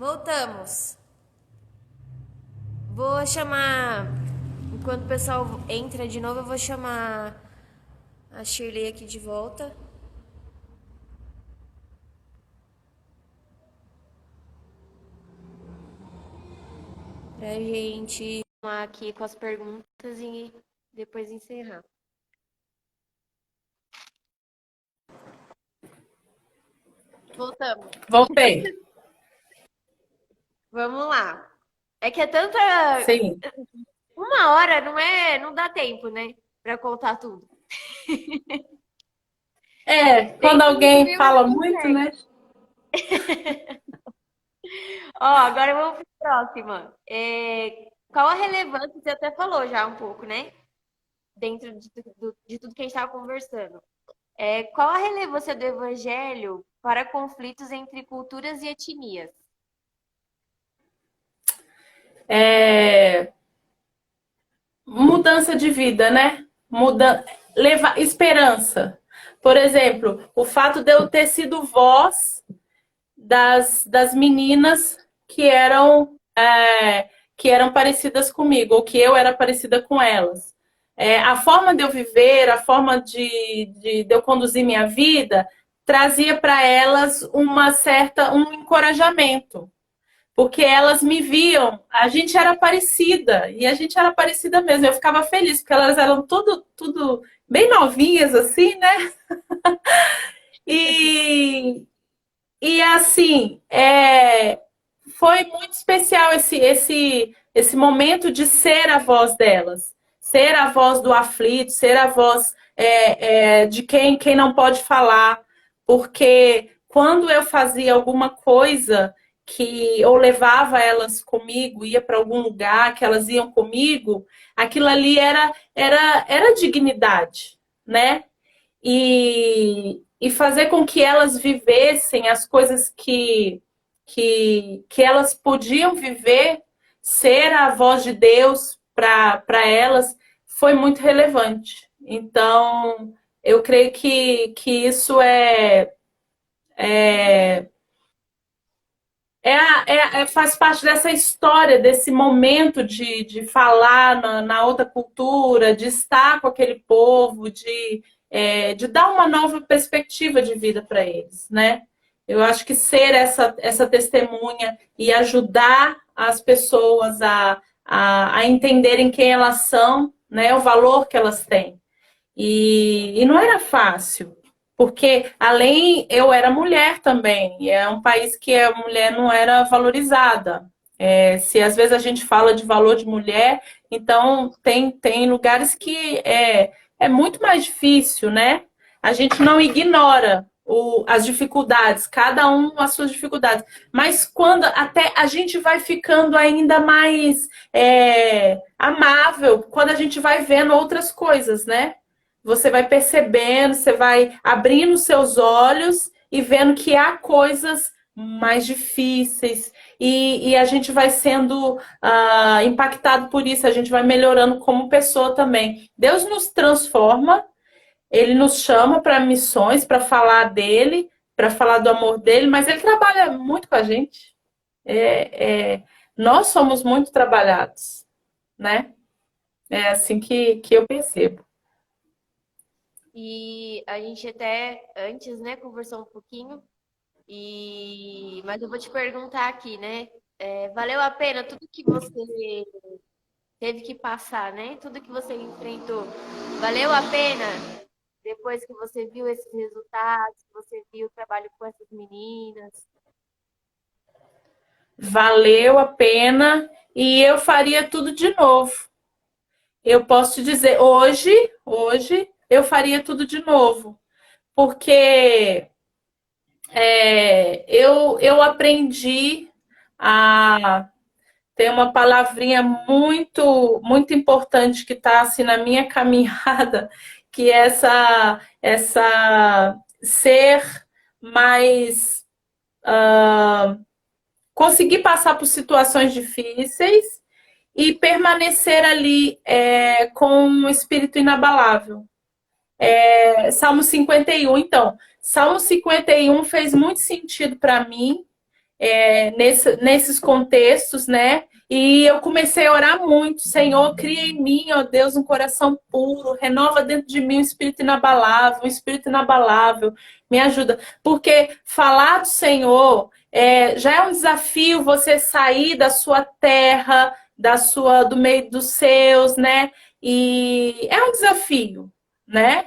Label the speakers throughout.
Speaker 1: Voltamos. Vou chamar. Enquanto o pessoal entra de novo, eu vou chamar a Shirley aqui de volta. Pra gente continuar aqui com as perguntas e depois encerrar. Voltamos.
Speaker 2: Voltei.
Speaker 1: Vamos lá. É que é tanta.
Speaker 2: Sim.
Speaker 1: Uma hora não dá tempo, né? Pra contar tudo.
Speaker 2: Quando
Speaker 1: Tem gente
Speaker 2: alguém
Speaker 1: viu e não
Speaker 2: fala muito,
Speaker 1: consegue.
Speaker 2: né?
Speaker 1: Ó, agora vamos para a próxima. Qual a relevância? Você até falou já um pouco, né? Dentro de tudo que a gente estava conversando. Qual a relevância do evangelho para conflitos entre culturas e etnias?
Speaker 2: É, mudança de vida, né? Leva esperança. Por exemplo, o fato de eu ter sido voz das meninas que eram parecidas comigo, ou que eu era parecida com elas. A forma de eu viver, a forma de eu conduzir minha vida, trazia para elas um encorajamento. Porque elas me viam, a gente era parecida, e a gente era parecida mesmo. Eu ficava feliz, porque elas eram tudo bem novinhas, assim, né? E, e assim, foi muito especial esse momento de ser a voz delas. Ser a voz do aflito, ser a voz de quem não pode falar. Porque quando eu fazia alguma coisa que eu levava elas comigo, ia para algum lugar que elas iam comigo, aquilo ali era dignidade, né? E fazer com que elas vivessem as coisas que elas podiam viver, ser a voz de Deus para elas, foi muito relevante. Então, eu creio que isso faz parte dessa história, desse momento de falar na outra cultura, de estar com aquele povo, de dar uma nova perspectiva de vida para eles, né? Eu acho que ser essa testemunha e ajudar as pessoas a entenderem quem elas são, né? O valor que elas têm. E não era fácil, porque além eu era mulher também, e é um país que a mulher não era valorizada. Se às vezes a gente fala de valor de mulher, então tem lugares que é muito mais difícil, né? A gente não ignora as dificuldades, cada um as suas dificuldades. Mas quando até a gente vai ficando ainda mais amável, quando a gente vai vendo outras coisas, né? Você vai percebendo, você vai abrindo seus olhos e vendo que há coisas mais difíceis e a gente vai sendo impactado por isso, a gente vai melhorando como pessoa também. Deus nos transforma, Ele nos chama para missões, para falar dele, para falar do amor dele, mas Ele trabalha muito com a gente. Nós somos muito trabalhados, né? É assim que eu percebo.
Speaker 1: E a gente até antes, né, conversou um pouquinho. Mas eu vou te perguntar aqui, né? Valeu a pena tudo que você teve que passar, né? Tudo que você enfrentou. Valeu a pena depois que você viu esses resultados, que você viu o trabalho com essas meninas?
Speaker 2: Valeu a pena e eu faria tudo de novo. Eu posso te dizer, hoje eu faria tudo de novo, porque eu aprendi a ter uma palavrinha muito importante que está assim na minha caminhada, que é essa ser mais conseguir passar por situações difíceis e permanecer ali com um espírito inabalável. Salmo 51, então. Salmo 51 fez muito sentido para mim, nesses contextos, né? E eu comecei a orar muito. Senhor, cria em mim, ó Deus, um coração puro. Renova dentro de mim um espírito inabalável. Me ajuda. Porque falar do Senhor já é um desafio você sair da sua terra, do meio dos seus, né? E é um desafio, né?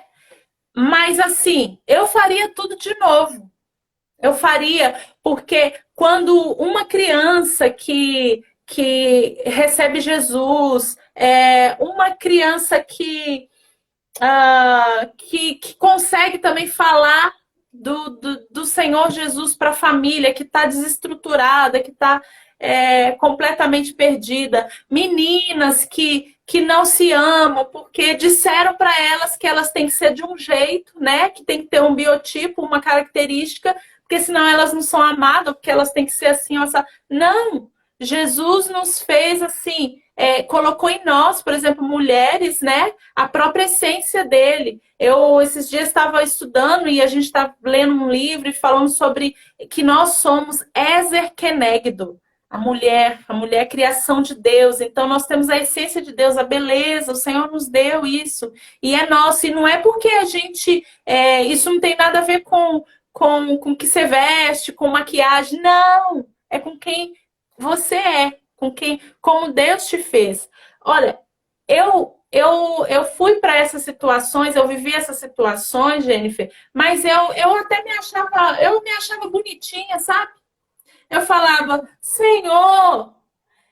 Speaker 2: Mas assim, eu faria tudo de novo. Eu faria, porque quando uma criança que recebe Jesus, uma criança que consegue também falar do Senhor Jesus para a família, que está desestruturada, que está completamente perdida. Meninas que não se amam, porque disseram para elas que elas têm que ser de um jeito, né? Que tem que ter um biotipo, uma característica, porque senão elas não são amadas, porque elas têm que ser assim. Não! Jesus nos fez assim, colocou em nós, por exemplo, mulheres, né? A própria essência dele. Eu, esses dias, estava estudando e a gente está lendo um livro e falando sobre que nós somos Ezer Kenegdo. A mulher é criação de Deus. Então, nós temos a essência de Deus, a beleza. O Senhor nos deu isso. E é nosso. E não é porque a gente... isso não tem nada a ver com o que você veste, com maquiagem. Não! É com quem você é. Como Deus te fez. Olha, eu fui para essas situações, eu vivi essas situações, Jennifer, mas eu até me achava bonitinha, sabe? Eu falava, Senhor,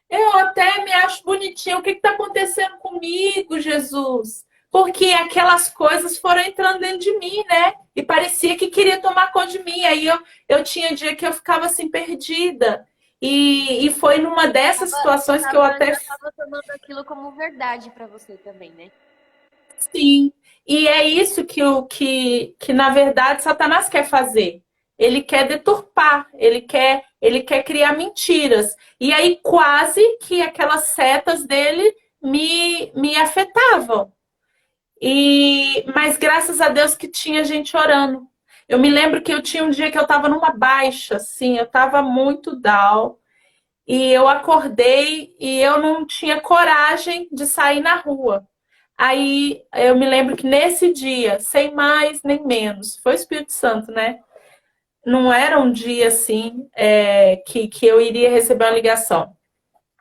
Speaker 2: eu até me acho bonitinha. O que está acontecendo comigo, Jesus? Porque aquelas coisas foram entrando dentro de mim, né? E parecia que queria tomar conta de mim. Aí eu tinha dia que eu ficava assim, perdida. E foi numa dessas situações que eu até...
Speaker 1: estava tomando aquilo como verdade para você também, né?
Speaker 2: Sim. E é isso que na verdade, Satanás quer fazer. Ele quer deturpar, ele quer criar mentiras. E aí quase que aquelas setas dele me afetavam. Mas graças a Deus que tinha gente orando. Eu me lembro que eu tinha um dia que eu estava numa baixa, assim, eu estava muito down. E eu acordei e eu não tinha coragem de sair na rua. Aí eu me lembro que nesse dia, sem mais nem menos, foi o Espírito Santo, né? Não era um dia assim que eu iria receber uma ligação.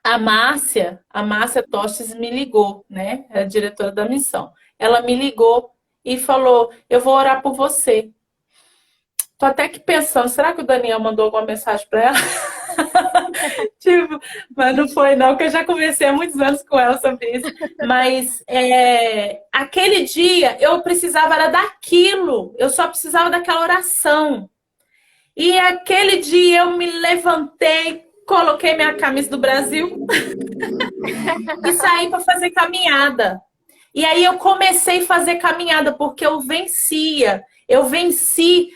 Speaker 2: A Márcia Tostes me ligou, né? É a diretora da missão. Ela me ligou e falou: eu vou orar por você. Tô até que pensando, será que o Daniel mandou alguma mensagem para ela? Tipo, mas não foi não, porque eu já conversei há muitos anos com ela sobre isso. Mas aquele dia eu precisava era daquilo, eu só precisava daquela oração. E aquele dia eu me levantei, coloquei minha camisa do Brasil e saí para fazer caminhada. E aí eu comecei a fazer caminhada porque eu venci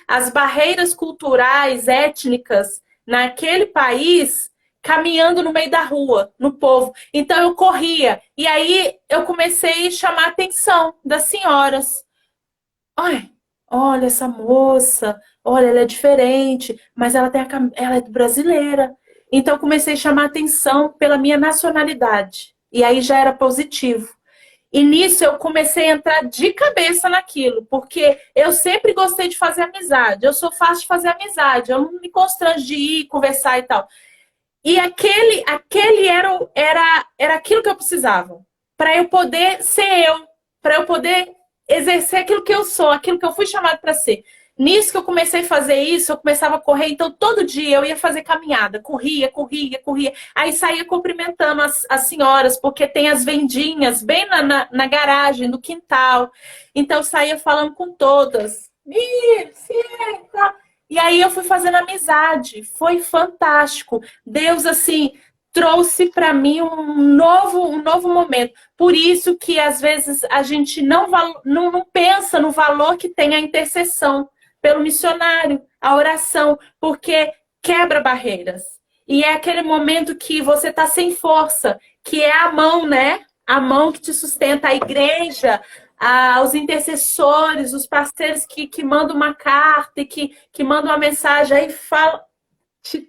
Speaker 2: as barreiras culturais, étnicas naquele país, caminhando no meio da rua, no povo. Então eu corria. E aí eu comecei a chamar a atenção das senhoras. Olha essa moça, olha, ela é diferente, mas ela é brasileira. Então eu comecei a chamar a atenção pela minha nacionalidade. E aí já era positivo. E nisso eu comecei a entrar de cabeça naquilo, porque eu sempre gostei de fazer amizade. Eu sou fácil de fazer amizade, eu não me constranjo de ir conversar e tal. E aquele era aquilo que eu precisava, para eu poder ser eu, para eu poder exercer aquilo que eu sou, aquilo que eu fui chamado para ser. Nisso que eu comecei a fazer isso, eu começava a correr, então todo dia eu ia fazer caminhada, corria. Aí saía cumprimentando as senhoras, porque tem as vendinhas bem na garagem, no quintal. Então eu saía falando com todas. E aí eu fui fazendo amizade, foi fantástico. Deus, assim, trouxe para mim um novo momento. Por isso que às vezes a gente não pensa no valor que tem a intercessão pelo missionário, a oração, porque quebra barreiras. E é aquele momento que você está sem força, que é a mão, né? A mão que te sustenta, a igreja, os intercessores, os parceiros que mandam uma carta e que mandam uma mensagem, aí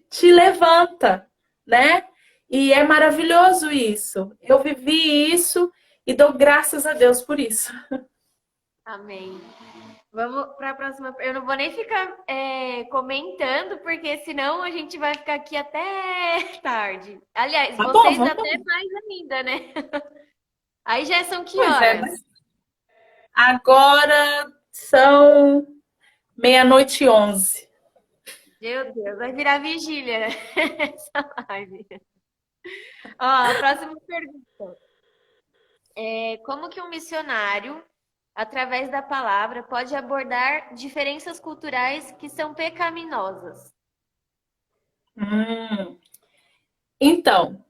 Speaker 2: te levanta, né? E é maravilhoso isso. Eu vivi isso e dou graças a Deus por isso.
Speaker 1: Amém. Vamos para a próxima. Eu não vou nem ficar comentando, porque senão a gente vai ficar aqui até tarde. Aliás,
Speaker 2: Tá bom,
Speaker 1: vocês
Speaker 2: vamos.
Speaker 1: até mais ainda, né? Aí já são que
Speaker 2: Pois é,
Speaker 1: horas?
Speaker 2: mas agora são 00h11.
Speaker 1: Meu Deus, vai virar vigília, né? Essa live. Ó, a próxima pergunta. Como que um missionário, através da palavra, pode abordar diferenças culturais que são pecaminosas?
Speaker 2: Então,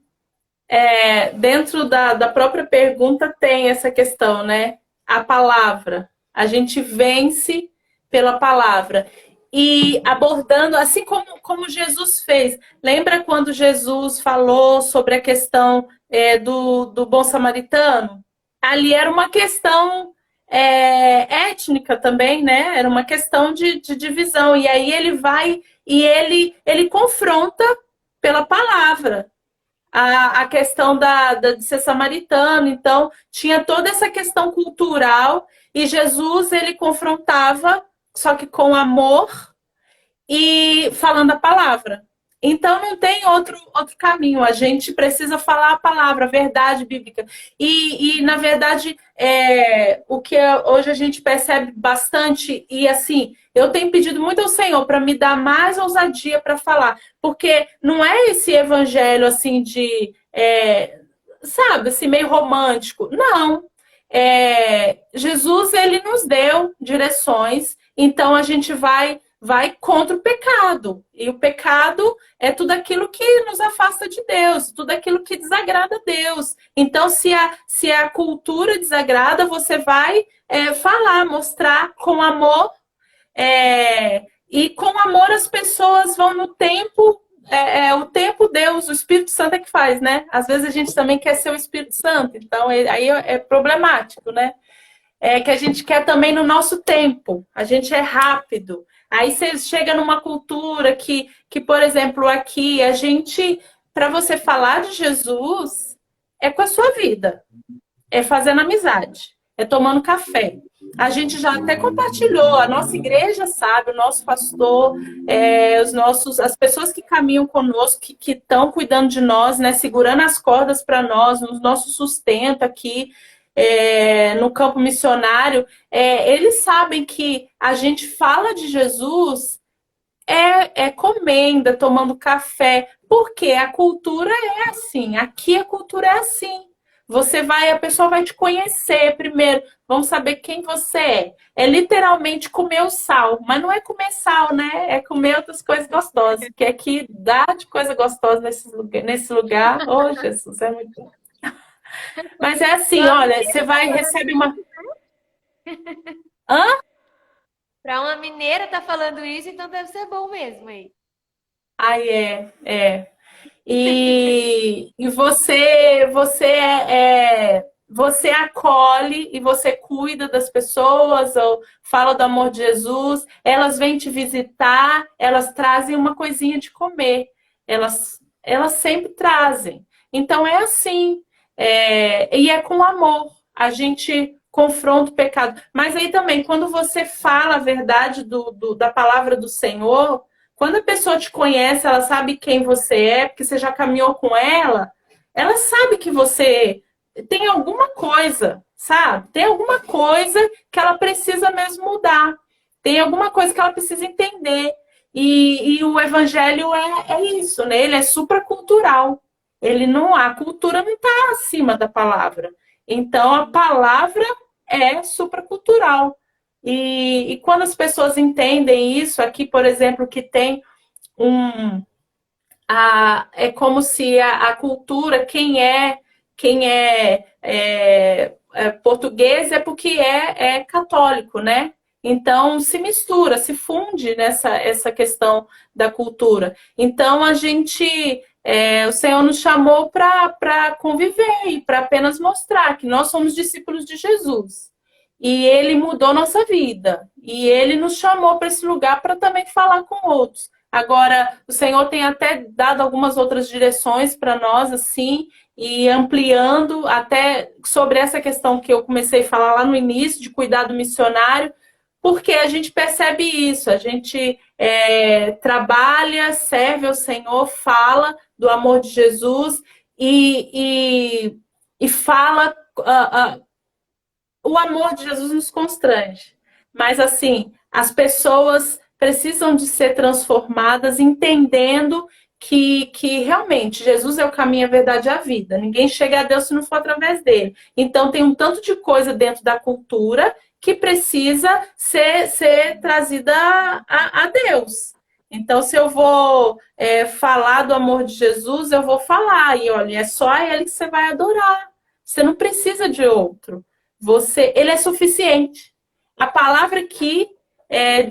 Speaker 2: dentro da própria pergunta tem essa questão, né? A palavra. A gente vence pela palavra. E abordando, assim como Jesus fez. Lembra quando Jesus falou sobre a questão do bom samaritano? Ali era uma questão étnica também, né? Era uma questão de divisão. E aí ele vai e ele confronta pela palavra a questão de ser samaritano. Então, tinha toda essa questão cultural e Jesus, ele confrontava, só que com amor e falando a palavra. Então, não tem outro caminho. A gente precisa falar a palavra, a verdade bíblica. Na verdade, o que hoje a gente percebe bastante, e assim, eu tenho pedido muito ao Senhor para me dar mais ousadia para falar, porque não é esse evangelho assim sabe, assim, meio romântico. Não. Jesus, ele nos deu direções, então a gente vai contra o pecado. E o pecado é tudo aquilo que nos afasta de Deus, tudo aquilo que desagrada a Deus. Então, se a cultura desagrada, você vai falar, mostrar com amor. E com amor as pessoas vão no tempo. O tempo Deus, o Espírito Santo é que faz, né? Às vezes a gente também quer ser o Espírito Santo, então aí é problemático, né? Que a gente quer também no nosso tempo, a gente é rápido. Aí você chega numa cultura que, por exemplo, aqui a gente, para você falar de Jesus, é com a sua vida, é fazendo amizade, é tomando café. A gente já até compartilhou, a nossa igreja sabe, o nosso pastor, as pessoas que caminham conosco, que estão cuidando de nós, né, segurando as cordas para nós, no nosso sustento aqui, no campo missionário, eles sabem que a gente fala de Jesus comendo, tomando café, porque a cultura é assim, aqui a cultura é assim. A pessoa vai te conhecer primeiro, vamos saber quem você é. É literalmente comer o sal, mas não é comer sal, né? É comer outras coisas gostosas, porque aqui dá de coisa gostosa nesse lugar. Oh, Jesus, é muito bom. Mas é assim,
Speaker 1: Pra uma
Speaker 2: olha,
Speaker 1: mineira
Speaker 2: você
Speaker 1: tá
Speaker 2: vai
Speaker 1: falando
Speaker 2: receber uma.
Speaker 1: isso,
Speaker 2: Hã?
Speaker 1: pra uma mineira tá falando isso, então deve ser bom mesmo aí.
Speaker 2: Ai, é. E você acolhe e você cuida das pessoas, ou fala do amor de Jesus, elas vêm te visitar, elas trazem uma coisinha de comer, elas sempre trazem. Então é assim, e é com amor, a gente confronta o pecado. Mas aí também, quando você fala a verdade da palavra do Senhor, quando a pessoa te conhece, ela sabe quem você é, porque você já caminhou com ela sabe que você tem alguma coisa, sabe? Tem alguma coisa que ela precisa mesmo mudar. Tem alguma coisa que ela precisa entender. E o evangelho é isso, né? Ele é supracultural. A cultura não está acima da palavra. Então a palavra é supracultural. E quando as pessoas entendem isso, aqui, por exemplo, que tem um. É como se a cultura, quem é português é porque é católico, né? Então se mistura, se funde nessa essa questão da cultura. Então o Senhor nos chamou para conviver e para apenas mostrar que nós somos discípulos de Jesus. E ele mudou nossa vida. E ele nos chamou para esse lugar para também falar com outros. Agora, o Senhor tem até dado algumas outras direções para nós, assim, e ampliando até sobre essa questão que eu comecei a falar lá no início, de cuidar do missionário, porque a gente percebe isso, a gente trabalha, serve ao Senhor, fala do amor de Jesus e fala. O amor de Jesus nos constrange. Mas, assim, as pessoas precisam de ser transformadas entendendo que realmente Jesus é o caminho, a verdade e a vida. Ninguém chega a Deus se não for através dele. Então, tem um tanto de coisa dentro da cultura que precisa ser trazida a Deus. Então, se eu vou falar do amor de Jesus, eu vou falar. E olha, é só a ele que você vai adorar. Você não precisa de outro. Ele é suficiente. A palavra aqui,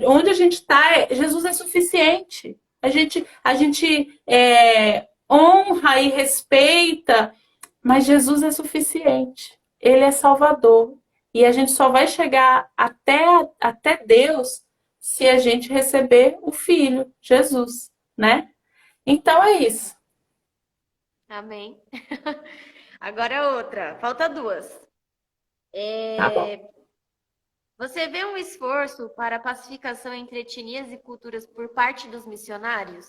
Speaker 2: onde a gente está, Jesus é suficiente. A gente honra e respeita, mas Jesus é suficiente. Ele é Salvador. E a gente só vai chegar até Deus se a gente receber o Filho, Jesus, né? Então é isso.
Speaker 1: Amém. Agora outra. Falta duas.
Speaker 2: Tá bom.
Speaker 1: Você vê um esforço para a pacificação entre etnias e culturas por parte dos missionários?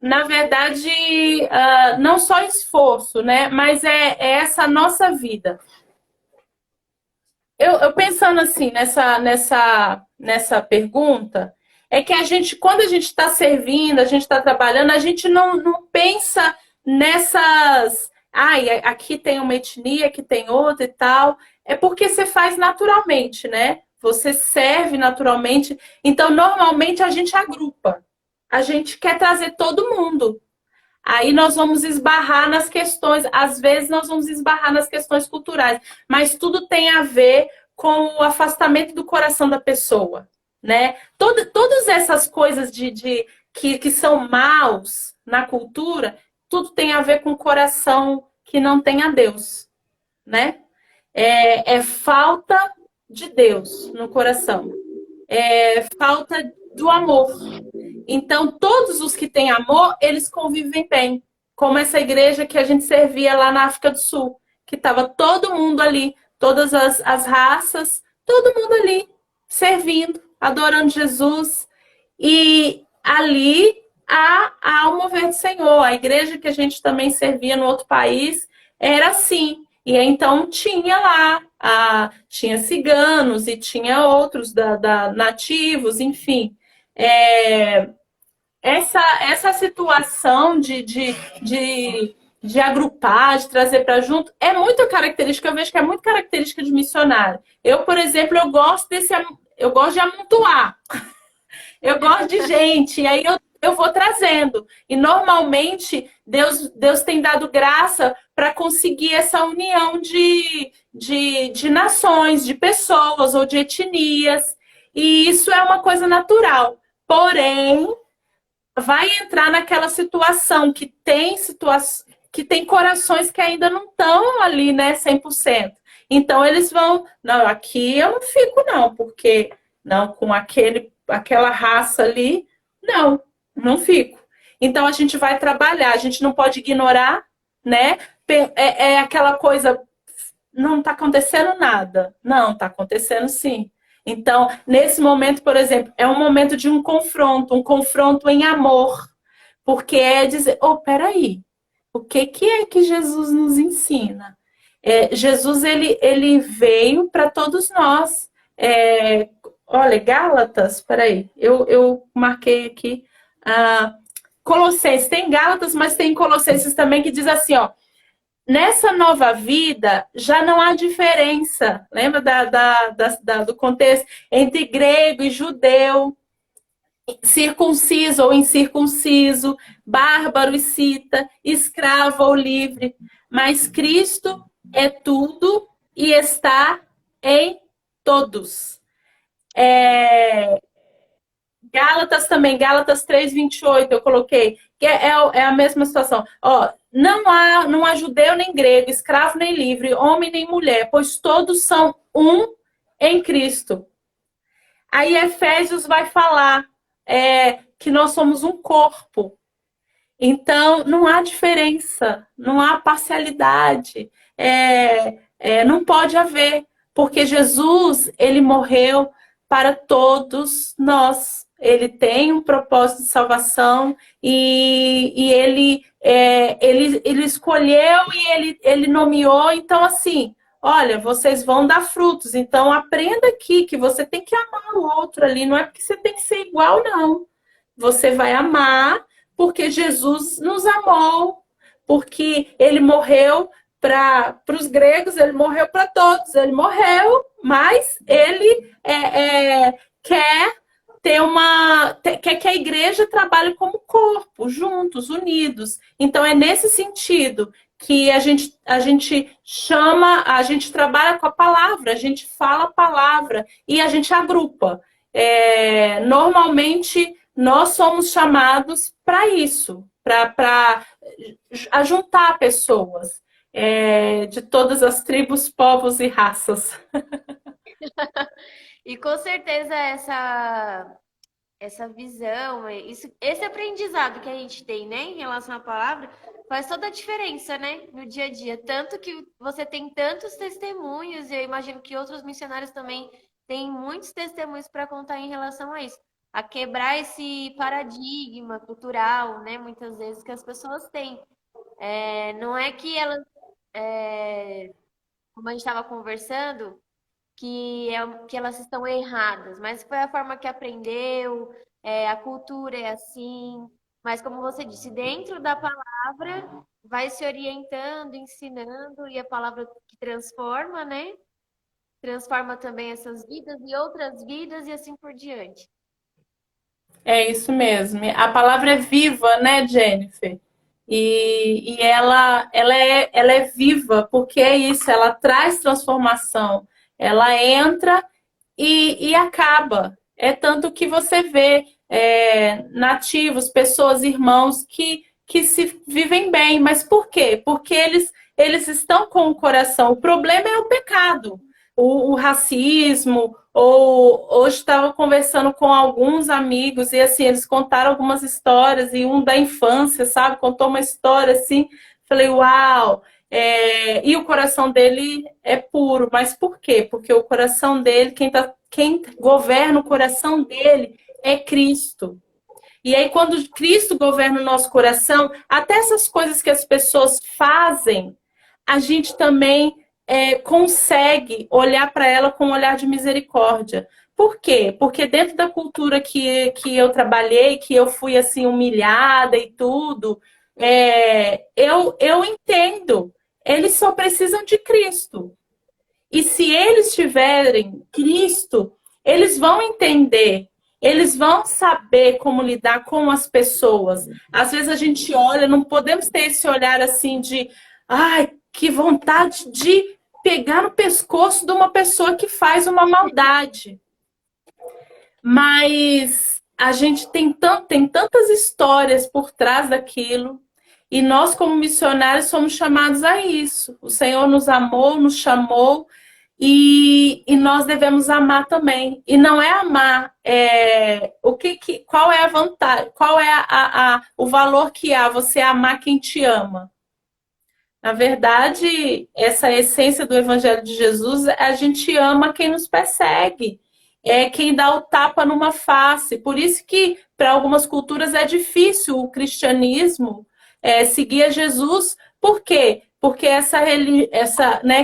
Speaker 2: Na verdade, não só esforço, né? Mas é essa nossa vida. Eu pensando assim nessa pergunta, é que a gente, quando a gente está servindo, a gente está trabalhando, a gente não pensa nessas. Ai, aqui tem uma etnia, aqui tem outra e tal. É porque você faz naturalmente, né? Você serve naturalmente. Então, normalmente a gente agrupa. A gente quer trazer todo mundo. Aí nós vamos esbarrar nas questões, às vezes nós vamos esbarrar nas questões culturais, mas tudo tem a ver com o afastamento do coração da pessoa, né? Todas essas coisas que são maus na cultura, tudo tem a ver com o coração que não tem a Deus, né? É falta de Deus no coração, é falta do amor. Então, todos os que têm amor, eles convivem bem. Como essa igreja que a gente servia lá na África do Sul, que estava todo mundo ali, todas as raças, todo mundo ali, servindo, adorando Jesus. E ali há o mover do Senhor. A igreja que a gente também servia no outro país era assim. E então tinha lá, tinha ciganos e tinha outros nativos, enfim. Essa situação de agrupar, de trazer para junto, é muito característica, eu vejo que é muito característica de missionário. Eu, por exemplo, eu gosto de amontoar, eu gosto de gente, e aí eu vou trazendo. E normalmente Deus tem dado graça para conseguir essa união de nações, de pessoas ou de etnias. E isso é uma coisa natural. Porém, vai entrar naquela situação que tem corações que ainda não estão ali, né, 100%. Então eles vão, não, aqui eu não fico não, porque não com aquela raça ali, não fico. Então a gente vai trabalhar, a gente não pode ignorar, né? É aquela coisa, não está acontecendo nada. Não, está acontecendo sim. Então, nesse momento, por exemplo, é um momento de um confronto em amor. Porque é dizer, peraí, o que é que Jesus nos ensina? Jesus, ele veio para todos nós. Olha, Gálatas, peraí, eu marquei aqui. Colossenses, tem Gálatas, mas tem Colossenses também que diz assim, ó. Nessa nova vida, já não há diferença, lembra do contexto? Entre grego e judeu, circunciso ou incircunciso, bárbaro e cita, escravo ou livre. Mas Cristo é tudo e está em todos. Gálatas também, Gálatas 3:28, eu coloquei, que é a mesma situação. Ó, não há judeu nem grego, escravo nem livre, homem nem mulher, pois todos são um em Cristo. Aí Efésios vai falar que nós somos um corpo. Então, não há diferença, não há parcialidade, não pode haver, porque Jesus, ele morreu para todos nós. Ele tem um propósito de salvação e ele escolheu e ele nomeou. Então, assim, olha, vocês vão dar frutos. Então, aprenda aqui que você tem que amar o outro ali. Não é porque você tem que ser igual, não. Você vai amar porque Jesus nos amou, porque ele morreu para os gregos, ele morreu para todos, ele morreu, mas ele quer quer que a igreja trabalhe como corpo, juntos, unidos. Então é nesse sentido que a gente chama, a gente trabalha com a palavra, a gente fala a palavra e a gente agrupa. Normalmente nós somos chamados para isso, para juntar pessoas de todas as tribos, povos e raças.
Speaker 1: E com certeza essa visão, esse aprendizado que a gente tem, né, em relação à palavra, faz toda a diferença, né, no dia a dia. Tanto que você tem tantos testemunhos, e eu imagino que outros missionários também têm muitos testemunhos para contar em relação a isso. A quebrar esse paradigma cultural, né, muitas vezes que as pessoas têm. Não é que elas, como a gente estava conversando, que elas estão erradas, mas foi a forma que aprendeu, a cultura é assim. Mas como você disse, dentro da palavra vai se orientando, ensinando, e a palavra que transforma, né? Transforma também essas vidas e outras vidas e assim por diante.
Speaker 2: É isso mesmo. A palavra é viva, né, Jennifer? E ela é viva, porque é isso, ela traz transformação. Ela entra e acaba. É tanto que você vê nativos, pessoas, irmãos que se vivem bem. Mas por quê? Porque eles estão com o coração. O problema é o pecado, o racismo. Ou hoje estava conversando com alguns amigos e assim, eles contaram algumas histórias e um da infância, sabe? Contou uma história assim, falei, uau! E o coração dele é puro, mas por quê? Porque o coração dele, quem governa o coração dele é Cristo. E aí, quando Cristo governa o nosso coração, até essas coisas que as pessoas fazem, a gente também consegue olhar para ela com um olhar de misericórdia. Por quê? Porque dentro da cultura que eu trabalhei, que eu fui assim humilhada e tudo, eu entendo. Eles só precisam de Cristo. E se eles tiverem Cristo, eles vão entender, eles vão saber como lidar com as pessoas. Às vezes a gente olha, não podemos ter esse olhar assim de, ai, que vontade de pegar no pescoço de uma pessoa que faz uma maldade. Mas a gente tem tantas histórias por trás daquilo. E nós, como missionários, somos chamados a isso. O Senhor nos amou, nos chamou, e nós devemos amar também. E não é amar qual é a vantagem, qual é o valor que há você amar quem te ama. Na verdade, essa essência do Evangelho de Jesus, a gente ama quem nos persegue. É quem dá o tapa numa face. Por isso que, para algumas culturas, é difícil o cristianismo seguir a Jesus. Por quê? Porque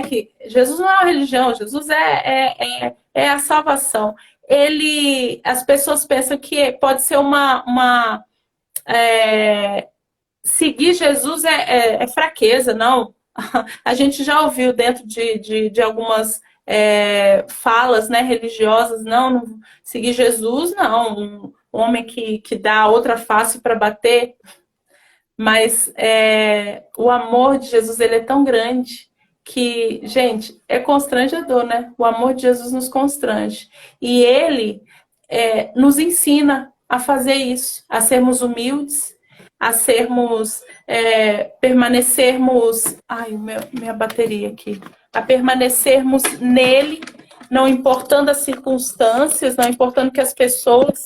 Speaker 2: que Jesus não é uma religião, Jesus é a salvação. As pessoas pensam que pode ser seguir Jesus é fraqueza, não. A gente já ouviu dentro de algumas falas, né, religiosas, não seguir Jesus, não. Um homem que dá outra face para bater. Mas o amor de Jesus, ele é tão grande que, gente, é constrangedor, né? O amor de Jesus nos constrange. E ele nos ensina a fazer isso, a sermos humildes, a sermos, permanecermos... Ai, minha bateria aqui. A permanecermos nele, não importando as circunstâncias, não importando o que as pessoas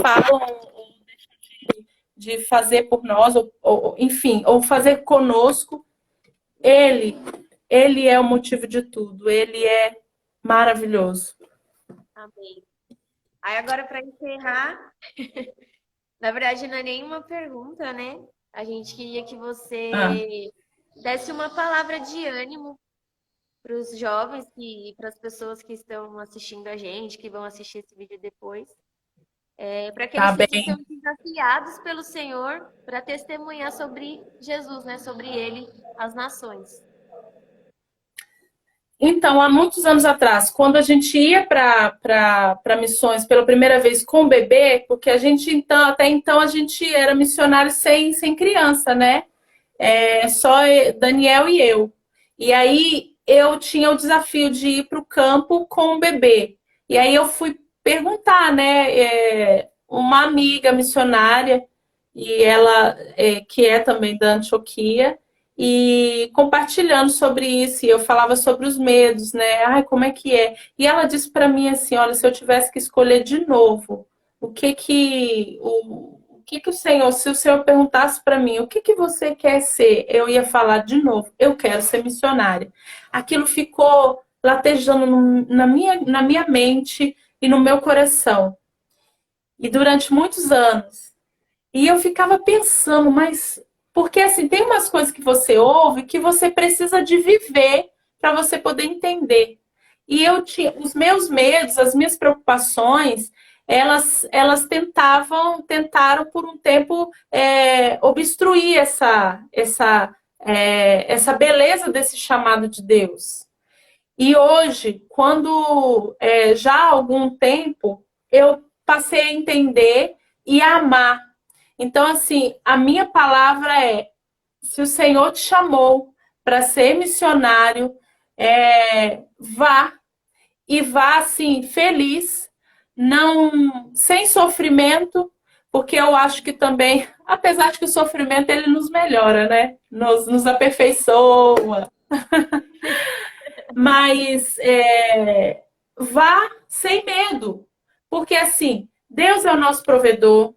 Speaker 2: falam ou deixam de fazer por nós, enfim, ou fazer conosco. Ele, ele é o motivo de tudo, ele é maravilhoso.
Speaker 1: Amém. Aí agora para encerrar, na verdade não é nenhuma pergunta, né? A gente queria que
Speaker 2: Ah,
Speaker 1: você desse uma palavra de ânimo para os jovens e para as pessoas que estão assistindo a gente, que vão assistir esse vídeo depois, para que eles
Speaker 2: tá
Speaker 1: se sintam
Speaker 2: bem.
Speaker 1: desafiados pelo Senhor para testemunhar sobre Jesus, né? Sobre Ele, às nações.
Speaker 2: Então, há muitos anos atrás, quando a gente ia para missões pela primeira vez com o bebê, porque a gente então, até então a gente era missionário sem criança, né? Só Daniel e eu. E aí eu tinha o desafio de ir para o campo com o bebê. E aí eu fui perguntar, né? Uma amiga missionária, e ela que é também da Antioquia, e compartilhando sobre isso, e eu falava sobre os medos, né? Ai, como é que é? E ela disse para mim assim, olha, se eu tivesse que escolher de novo, o que que o Senhor, se o Senhor perguntasse para mim, o que que você quer ser? Eu ia falar de novo, eu quero ser missionária. Aquilo ficou latejando na minha mente e no meu coração. E durante muitos anos. E eu ficava pensando, mas porque assim, tem umas coisas que você ouve que você precisa de viver para você poder entender. E eu tinha os meus medos, as minhas preocupações, elas tentaram por um tempo obstruir essa beleza desse chamado de Deus. E hoje, quando já há algum tempo, eu passei a entender e a amar. Então, assim, a minha palavra é: se o Senhor te chamou para ser missionário, vá e vá assim feliz, não sem sofrimento, porque eu acho que também, apesar de que o sofrimento ele nos melhora, né? Nos aperfeiçoa, mas vá sem medo, porque assim Deus é o nosso provedor.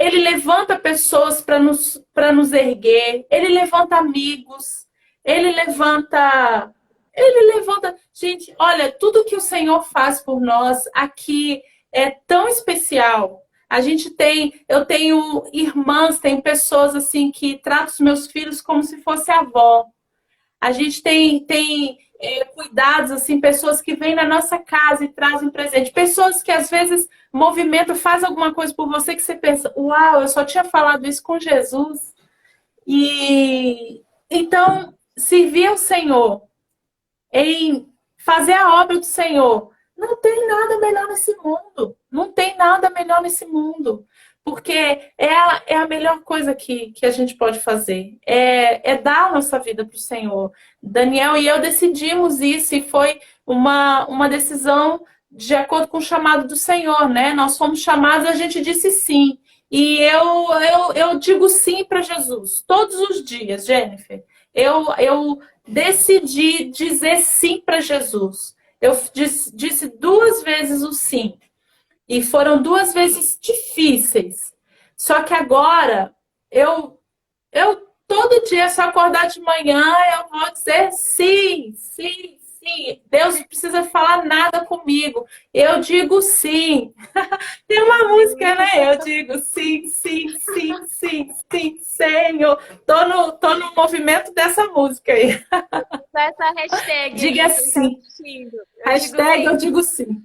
Speaker 2: Ele levanta pessoas para nos erguer, ele levanta amigos, ele levanta. Ele levanta. Gente, olha, tudo que o Senhor faz por nós aqui é tão especial. Eu tenho irmãs, tem pessoas assim que tratam os meus filhos como se fosse avó. A gente tem cuidados, assim, pessoas que vêm na nossa casa e trazem presente. Pessoas que, às vezes, movimento faz alguma coisa por você que você pensa, uau, eu só tinha falado isso com Jesus. E então, servir ao Senhor, em fazer a obra do Senhor, não tem nada melhor nesse mundo. Não tem nada melhor nesse mundo. Porque é a melhor coisa que a gente pode fazer. É dar a nossa vida para o Senhor. Daniel e eu decidimos isso e foi uma decisão de acordo com o chamado do Senhor, né? Nós fomos chamados, a gente disse sim. E eu digo sim para Jesus todos os dias, Jennifer. Eu decidi dizer sim para Jesus. Eu disse 2 vezes o sim. E foram 2 vezes difíceis. Só que agora, eu todo dia, se eu acordar de manhã, eu vou dizer sim, sim, sim. Deus não precisa falar nada comigo. Eu digo sim. Tem uma música, né? Eu digo sim, sim, sim, sim, sim, Senhor. Tô no movimento dessa música aí.
Speaker 1: Essa hashtag
Speaker 2: Diga
Speaker 1: aí, quem está
Speaker 2: sim.
Speaker 1: assistindo. Eu digo
Speaker 2: Hashtag eu
Speaker 1: sim.
Speaker 2: digo sim.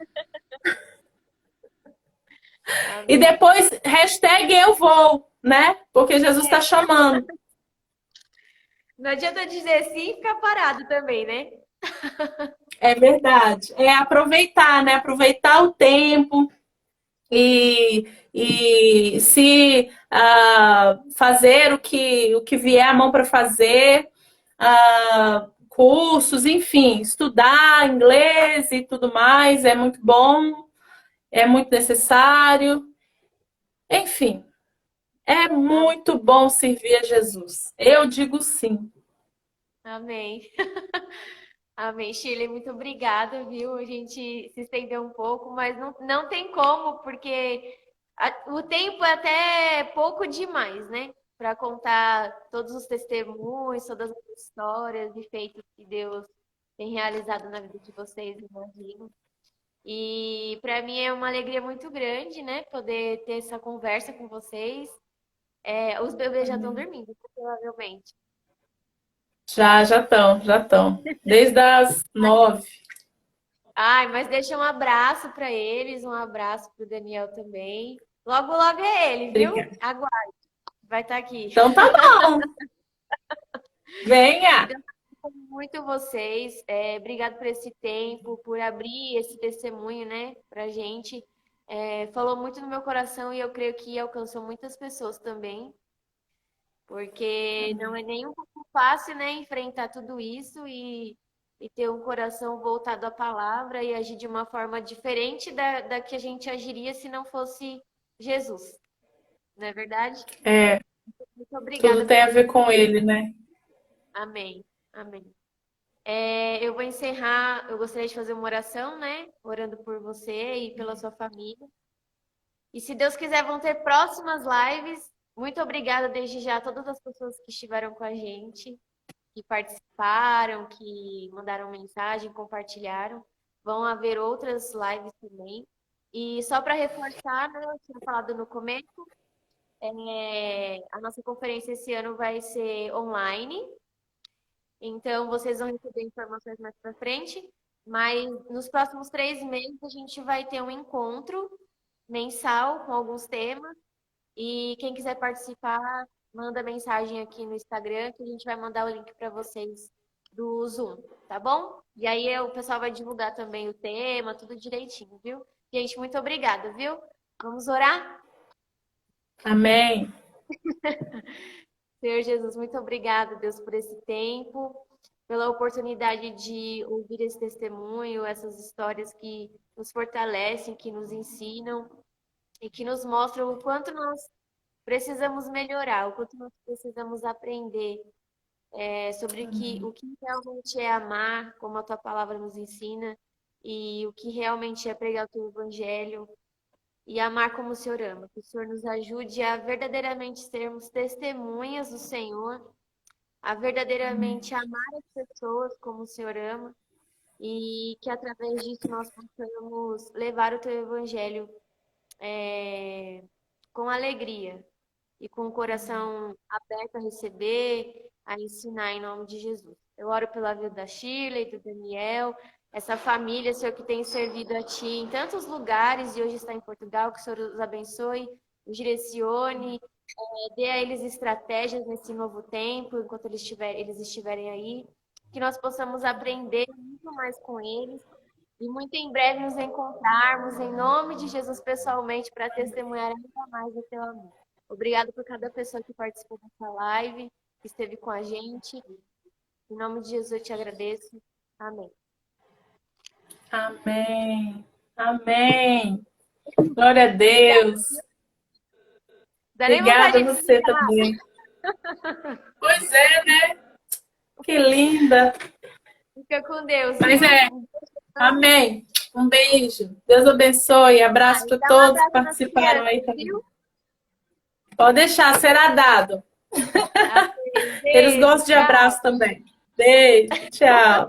Speaker 2: E
Speaker 1: Amém.
Speaker 2: depois, hashtag eu vou, né? Porque Jesus está chamando.
Speaker 1: Não adianta dizer sim e ficar parado também, né?
Speaker 2: É verdade. É aproveitar, né? Aproveitar o tempo e se fazer o que vier a mão para fazer, cursos, enfim, estudar inglês e tudo mais, é muito bom, é muito necessário. Enfim, é muito bom servir a Jesus. Eu digo sim.
Speaker 1: Amém. Amém, Shirley, muito obrigada, viu? A gente se estendeu um pouco, mas não tem como, porque o tempo é até pouco demais, né? Para contar todos os testemunhos, todas as histórias e feitos que Deus tem realizado na vida de vocês, imagino. E para mim é uma alegria muito grande, né? Poder ter essa conversa com vocês. Os bebês já estão dormindo, provavelmente.
Speaker 2: Já estão, já estão. Desde as 9.
Speaker 1: Ai, mas deixa um abraço para eles, um abraço para o Daniel também. Logo, logo é ele, viu?
Speaker 2: Obrigada.
Speaker 1: Aguarde, vai estar aqui.
Speaker 2: Então tá bom.
Speaker 1: Que
Speaker 2: Venha.
Speaker 1: Deus abençoe muito vocês. Obrigado por esse tempo, por abrir esse testemunho, né, pra gente. Falou muito no meu coração e eu creio que alcançou muitas pessoas também, porque não é nem um pouco fácil, né, enfrentar tudo isso e ter um coração voltado à palavra e agir de uma forma diferente da que a gente agiria se não fosse Jesus, não é verdade?
Speaker 2: É,
Speaker 1: Muito
Speaker 2: tudo
Speaker 1: obrigada
Speaker 2: tem
Speaker 1: por
Speaker 2: a
Speaker 1: esse.
Speaker 2: ver com ele, né?
Speaker 1: Amém. Amém. Eu vou encerrar. Eu gostaria de fazer uma oração, né? Orando por você e pela sua família. E se Deus quiser, vão ter próximas lives. Muito obrigada desde já a todas as pessoas que estiveram com a gente, que participaram, que mandaram mensagem, compartilharam. Vão haver outras lives também. E só para reforçar, né, eu tinha falado no começo, a nossa conferência esse ano vai ser online. Então, vocês vão receber informações mais para frente. Mas nos próximos 3 meses a gente vai ter um encontro mensal com alguns temas. E quem quiser participar, manda mensagem aqui no Instagram que a gente vai mandar o link para vocês do Zoom, tá bom? E aí o pessoal vai divulgar também o tema, tudo direitinho, viu? Gente, muito obrigada, viu? Vamos orar?
Speaker 2: Amém.
Speaker 1: Senhor Jesus, muito obrigada, Deus, por esse tempo, pela oportunidade de ouvir esse testemunho, essas histórias que nos fortalecem, que nos ensinam e que nos mostram o quanto nós precisamos melhorar, o quanto nós precisamos aprender sobre o que realmente é amar, como a tua palavra nos ensina, e o que realmente é pregar o teu evangelho e amar como o Senhor ama. Que o Senhor nos ajude a verdadeiramente sermos testemunhas do Senhor, a verdadeiramente amar as pessoas como o Senhor ama e que através disso nós possamos levar o teu evangelho com alegria e com o coração aberto a receber, a ensinar em nome de Jesus. Eu oro pela vida da Shirley, do Daniel, essa família, Senhor, que tem servido a Ti em tantos lugares e hoje está em Portugal, que o Senhor os abençoe, os direcione, dê a eles estratégias nesse novo tempo, enquanto eles estiverem aí, que nós possamos aprender muito mais com eles e muito em breve nos encontrarmos, em nome de Jesus, pessoalmente, para testemunhar ainda mais o Teu amor. Obrigada por cada pessoa que participou dessa live, que esteve com a gente. Em nome de Jesus, eu te agradeço. Amém.
Speaker 2: Amém. Amém. Glória a
Speaker 1: Obrigada.
Speaker 2: Deus.
Speaker 1: Dá nem
Speaker 2: Obrigada a
Speaker 1: vontade de
Speaker 2: você
Speaker 1: desligar.
Speaker 2: também. Pois é, né? Que linda.
Speaker 1: Fica com Deus,
Speaker 2: Mas
Speaker 1: viu?
Speaker 2: é. Amém. Um beijo. Deus abençoe. Abraço para
Speaker 1: Dá um
Speaker 2: todos que
Speaker 1: abraço nas
Speaker 2: participaram aí
Speaker 1: crianças,
Speaker 2: também.
Speaker 1: viu?
Speaker 2: Pode deixar, será dado.
Speaker 1: Amém.
Speaker 2: Eles
Speaker 1: Beijo,
Speaker 2: gostam de
Speaker 1: tchau.
Speaker 2: abraço também. Beijo. Tchau.